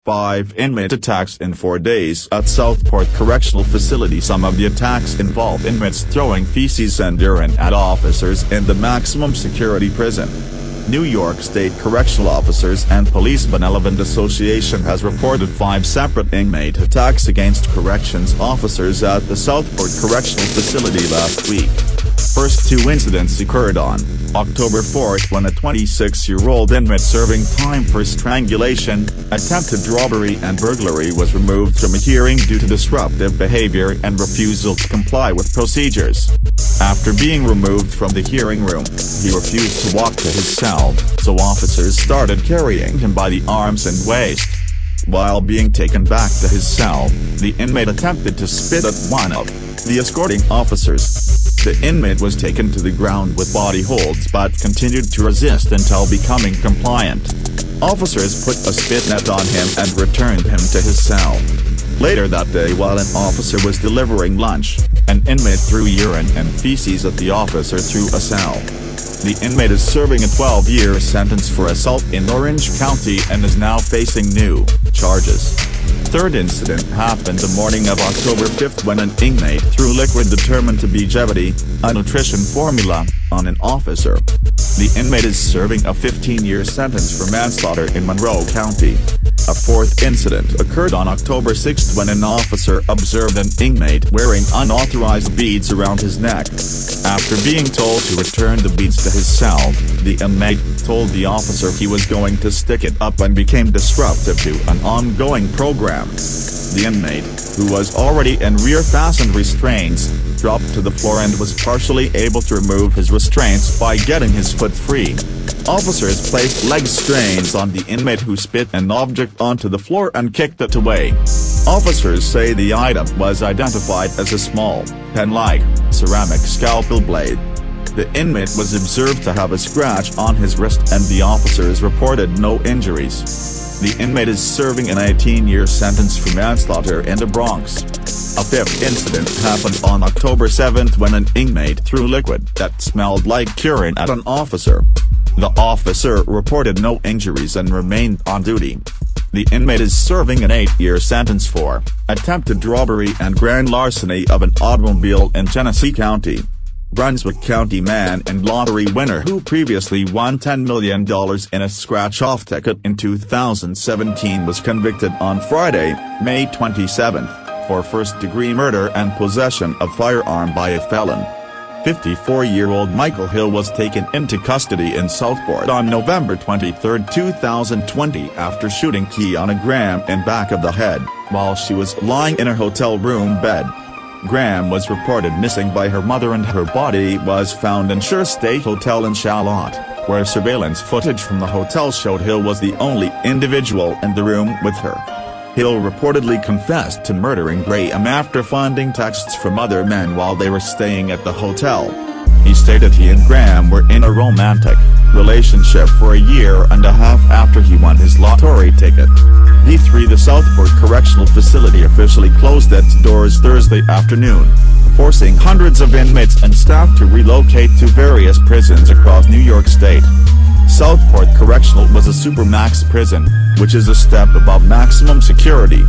5 inmate attacks in 4 days at Southport Correctional Facility. Some of the attacks involved inmates throwing feces and urine at officers in the maximum security prison. New York State Correctional Officers and Police Benevolent Association has reported 5 separate inmate attacks against corrections officers at the Southport Correctional Facility last week. First 2 incidents occurred on October 4 when a 26-year-old inmate serving time for strangulation, attempted robbery and burglary was removed from a hearing due to disruptive behavior and refusal to comply with procedures. After being removed from the hearing room, he refused to walk to his cell, so officers started carrying him by the arms and waist. While being taken back to his cell, the inmate attempted to spit at one of the escorting officers. The inmate was taken to the ground with body holds but continued to resist until becoming compliant. Officers put a spit net on him and returned him to his cell. Later that day, while an officer was delivering lunch, an inmate threw urine and feces at the officer through a cell. The inmate is serving a 12-year sentence for assault in Orange County and is now facing new charges. Third incident happened the morning of October 5 when an inmate threw liquid determined to be Jevity, a nutrition formula, on an officer. The inmate is serving a 15-year sentence for manslaughter in Monroe County. A fourth incident occurred on October 6 when an officer observed an inmate wearing unauthorized beads around his neck. After being told to return the beads to his cell, the inmate told the officer he was going to stick it up and became disruptive to an ongoing program. The inmate, who was already in rear-fastened restraints, dropped to the floor and was partially able to remove his restraints by getting his foot free. Officers placed leg strains on the inmate who spit an object onto the floor and kicked it away. Officers say the item was identified as a small, pen-like, ceramic scalpel blade. The inmate was observed to have a scratch on his wrist and the officers reported no injuries. The inmate is serving an 18-year sentence for manslaughter in the Bronx. A fifth incident happened on October 7 when an inmate threw liquid that smelled like urine at an officer. The officer reported no injuries and remained on duty. The inmate is serving an 8-year sentence for attempted robbery and grand larceny of an automobile in Genesee County. Brunswick County man and lottery winner who previously won $10 million in a scratch-off ticket in 2017 was convicted on Friday, May 27, for first-degree murder and possession of firearm by a felon. 54-year-old Michael Hill was taken into custody in Southport on November 23, 2020 after shooting Kiana Graham in back of the head, while she was lying in a hotel room bed. Graham was reported missing by her mother and her body was found in Shore State Hotel in Charlotte, where surveillance footage from the hotel showed Hill was the only individual in the room with her. Hill reportedly confessed to murdering Graham after finding texts from other men while they were staying at the hotel. He stated he and Graham were in a romantic relationship for a year and a half after he won his lottery ticket. The Southport Correctional Facility officially closed its doors Thursday afternoon, forcing hundreds of inmates and staff to relocate to various prisons across New York State. Southport Correctional was a supermax prison, which is a step above maximum security.